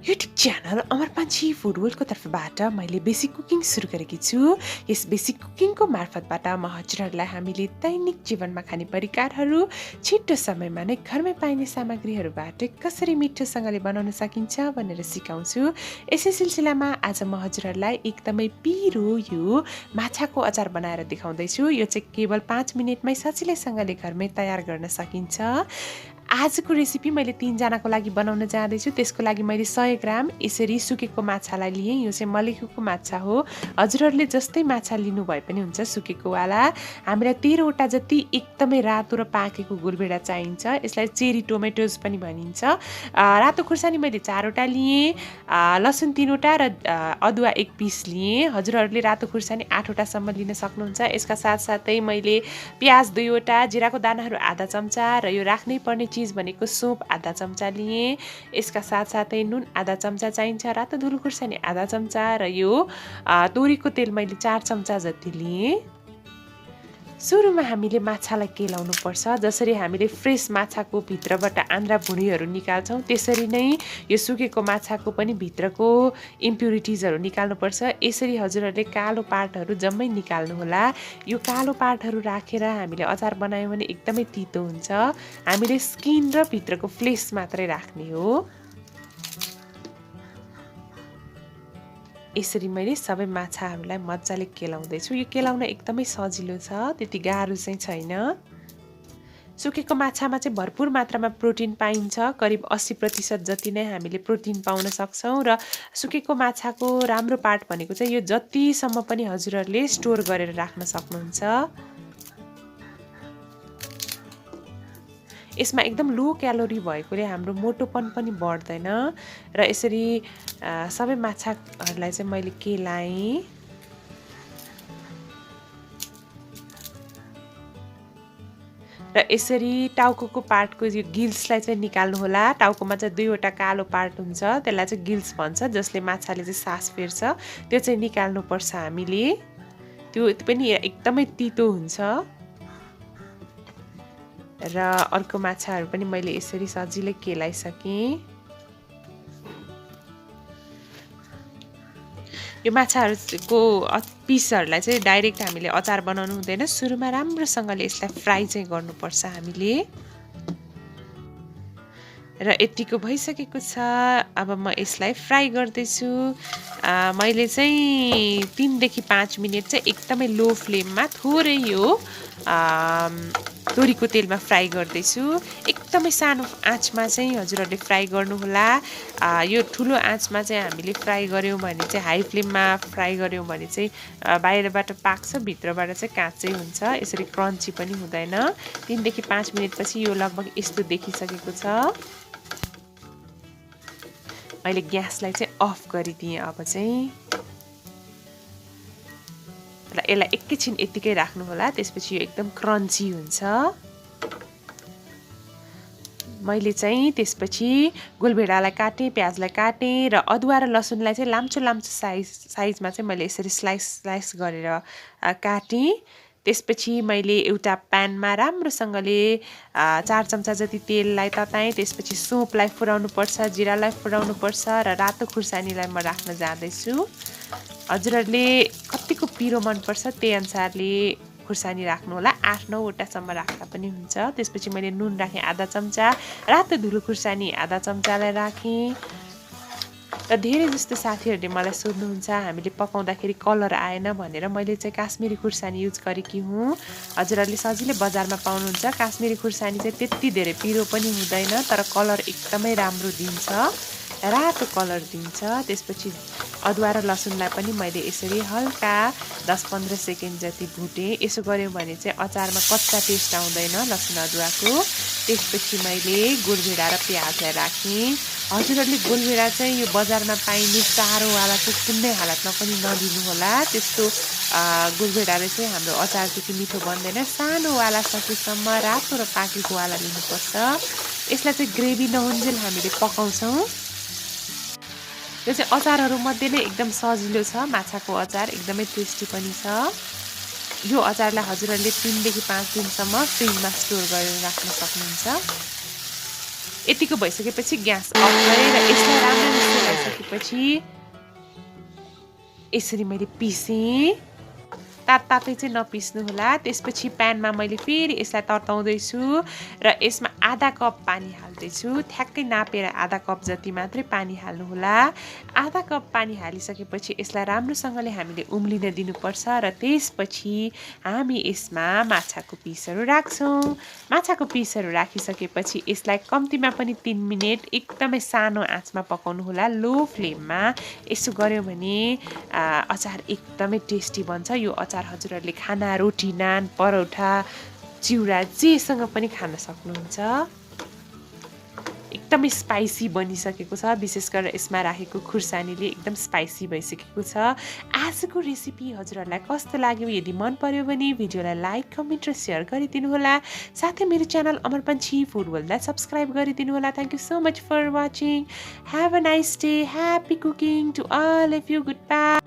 YouTube channel अमर पान्छी food वर्ल्डको तर्फबाट मैले बेसिक कुकिङ सुरु गरेकी छु। यस बेसिक कुकिङको मार्फतबाट म हजुरहरूलाई हामीले दैनिक जीवनमा खाने परिकारहरू छिटो समयमा नै घरमै पाइने सामग्रीहरूबाट कसरी मिठोसँगले बनाउन सकिन्छ भनेर सिकाउँछु। यसै सिलसिलामा आज म हजुरहरूलाई एकदमै पिरो यो माछाको अचार बनाएर देखाउँदैछु। यो चाहिँ केवल 5 मिनेटमै सजिलैसँगले घरमै तयार गर्न सकिन्छ। आजको रेसिपी मैले 3 जनाको लागि बनाउन जाँदैछु। त्यसको लागि मैले 100 ग्राम यसरी सुकेको माछालाई लिएँ। यो चाहिँ मलेखुको माछा हो। हजुरहरूले जस्तै माछा लिनु भए पनि हुन्छ सुकेको वाला। हामीलाई 13 वटा जति एकदमै रातो र पाकेको गुलभेडा चाहिन्छ। यसलाई चेरी टोमेटोज पनि भनिन्छ। रातो खुर्सानी मैले 4 वटा लिएँ, लसुन 3 वटा र अदुवा 1 पिस लिएँ। हजुरहरूले रातो खुर्सानी 8 वटासम्म लिन सक्नुहुन्छ। यसका साथसाथै मैले प्याज 2 वटा, जिराको दानाहरू आधा चम्चा र यो राख्नै पर्ने चीज भनेको सोप आधा चम्चा लिएँ। यसका साथसाथै नुन आधा चम्चा चाहिन्छ, रातो धुलो खुर्सानी आधा चम्चा र यो तोरीको तेल मैले 4 चम्चा जति लिएँ। सुरुमा हामीले माछालाई केलाउनु पर्छ। जसरी हामीले फ्रेस माछाको भित्रबाट आन्द्रा भुँडीहरू निकाल्छौँ त्यसरी नै यो सुकेको माछाको पनि भित्रको इम्प्युरिटिजहरू निकाल्नुपर्छ। यसरी हजुरहरूले कालो पार्टहरू जम्मै निकाल्नुहोला। यो कालो पार्टहरू राखेर हामीले अचार बनायौँ भने एकदमै तितो हुन्छ। हामीले स्किन र भित्रको फ्लेस मात्रै राख्ने हो। यसरी मैले सबै माछाहरूलाई मजाले केलाउँदैछु। यो केलाउन एकदमै सजिलो छ, त्यति गाह्रो चाहिँ छैन। सुकेको माछामा चाहिँ भरपुर मात्रामा प्रोटिन पाइन्छ। करिब 80% जति नै हामीले प्रोटिन पाउन सक्छौँ। र सुकेको माछाको राम्रो पार्ट भनेको चाहिँ यो जतिसम्म पनि हजुरहरूले स्टोर गरेर राख्न सक्नुहुन्छ। यसमा एकदम लो क्यालोरी भएकोले हाम्रो मोटोपन पनि बढ्दैन। र यसरी सबै माछाहरूलाई चाहिँ मैले केलाएँ। र यसरी टाउको पार्टको यो गिल्सलाई चाहिँ निकाल्नुहोला। टाउकोमा चाहिँ 2 वटा कालो पार्ट हुन्छ, त्यसलाई चाहिँ गिल्स भन्छ, जसले माछाले चाहिँ सास फेर्छ। त्यो चाहिँ निकाल्नुपर्छ हामीले। त्यो पनि एकदमै तितो हुन्छ। र अर्को माछाहरू पनि मैले यसरी सजिलै केलाइसकेँ। यो माछाहरूको पिसहरूलाई चाहिँ डाइरेक्ट हामीले अचार बनाउनु हुँदैन। सुरुमा राम्रोसँगले यसलाई फ्राई चाहिँ गर्नुपर्छ हामीले। र यतिको भइसकेको छ। अब म यसलाई फ्राई गर्दैछु। मैले चाहिँ 3 देखि 5 मिनट चाहिँ एकदमै लो फ्लेममा थोरै यो तोरीको तेलमा फ्राई गर्दैछु। एकदमै सानो आँचमा चाहिँ हजुरहरूले फ्राई गर्नुहोला। यो ठुलो आँचमा चाहिँ हामीले फ्राई गऱ्यौँ भने चाहिँ हाई फ्लेममा फ्राई गऱ्यौँ भने चाहिँ बाहिरबाट पाक्छ, भित्रबाट चाहिँ काँचै हुन्छ। यसरी क्रन्ची पनि हुँदैन। 3 देखि 5 मिनटपछि यो लगभग यस्तो देखिसकेको छ। मैले ग्यासलाई चाहिँ अफ गरिदिएँ। अब चाहिँ र यसलाई एकैछिन यतिकै राख्नुहोला, त्यसपछि यो एकदम क्रन्ची हुन्छ। मैले चाहिँ त्यसपछि गोलभेडालाई काटेँ, प्याजलाई काटेँ र अदुवा र लसुनलाई चाहिँ लाम्चो साइजमा चाहिँ मैले यसरी स्लाइस गरेर काटेँ। त्यसपछि मैले एउटा प्यानमा राम्रोसँगले 4 चम्चा जति तेललाई तताएँ। त्यसपछि सोपलाई फुराउनुपर्छ, जिरालाई फुराउनुपर्छ र रातो खुर्सानीलाई म राख्न जाँदैछु। हजुरहरूले कतिको पिरो मनपर्छ त्यही अनुसारले खुर्सानी राख्नुहोला। 8-9 वटासम्म राख्दा पनि हुन्छ। त्यसपछि मैले नुन राखेँ आधा चम्चा, रातो धुलो खुर्सानी आधा चम्चालाई राखेँ। र धेरै जस्तो साथीहरूले मलाई सोध्नुहुन्छ हामीले पकाउँदाखेरि कलर आएन भनेर। मैले चाहिँ काश्मिरी खुर्सानी युज गरेकी हुँ। हजुरहरूले सजिलै बजारमा पाउनुहुन्छ। काश्मिरी खुर्सानी चाहिँ त्यति धेरै पिरो पनि हुँदैन, तर कलर एकदमै राम्रो दिन्छ, रातो कलर दिन्छ। त्यसपछि अदुवा र लसुनलाई पनि मैले यसरी हल्का 10-15 सेकेन्ड जति भुटेँ। यसो गऱ्यौँ भने चाहिँ अचारमा कच्चा टेस्ट आउँदैन लसुन अदुवाको। त्यसपछि मैले गोलभेडा र प्याजलाई राखेँ। हजुरहरूले गोलभेडा चाहिँ यो बजारमा पाइने चारोवाला चाहिँ कुनै हालतमा पनि नलिनुहोला। त्यस्तो गोलभेडाले चाहिँ हाम्रो अचार त्यति मिठो बन्दैन। सानोवाला सकेसम्म रातो र पाकेको वाला लिनुपर्छ। यसलाई चाहिँ ग्रेभी नहुन्जेल हामीले पकाउँछौँ। यो चाहिँ अचारहरूमध्ये नै एकदम सजिलो छ। माछाको अचार एकदमै टेस्टी पनि छ। यो अचारलाई हजुरहरूले 3 देखि 5 दिनसम्म फ्रिजमा स्टोर गरेर राख्न सक्नुहुन्छ। यतिको भइसकेपछि ग्यास अफ गरेर यसलाई राम्ररी त्यसपछि यसरी मैले पिसेँ। तातै चाहिँ नपिस्नु होला। त्यसपछि प्यानमा मैले फेरि यसलाई तताउँदैछु र यसमा आधा कप पानी हाल्दैछु। ठ्याक्कै नापेर आधा कप जति मात्रै पानी हाल्नु होला। आधा कप पानी हालिसकेपछि यसलाई राम्रोसँगले हामीले उम्लिन दिनुपर्छ र त्यसपछि हामी यसमा माछाको पिसहरू राख्छौँ। माछाको पिसहरू राखिसकेपछि यसलाई कम्तीमा पनि 3 मिनेट एकदमै सानो आँचमा पकाउनु होला, लो फ्लेममा। यसो गर्यो भने अचार एकदमै टेस्टी बन्छ। यो अचार हजुरहरूले खाना, रोटी, नान, परौठा, चिउरा जेसँग पनि खान सक्नुहुन्छ। एकदमै स्पाइसी बनिसकेको छ। विशेष गरेर यसमा राखेको खुर्सानीले एकदम स्पाइसी भइसकेको छ। आजको रेसिपी हजुरहरूलाई कस्तो लाग्यो? यदि मन पर्यो भने भिडियोलाई लाइक, कमेन्ट र सेयर गरिदिनु होला। साथै मेरो च्यानल अमर पन्छी फुड वर्ल्डलाई सब्सक्राइब गरिदिनु होला। Thank you so much for watching. Have a nice day. Happy cooking to all of you. Good by.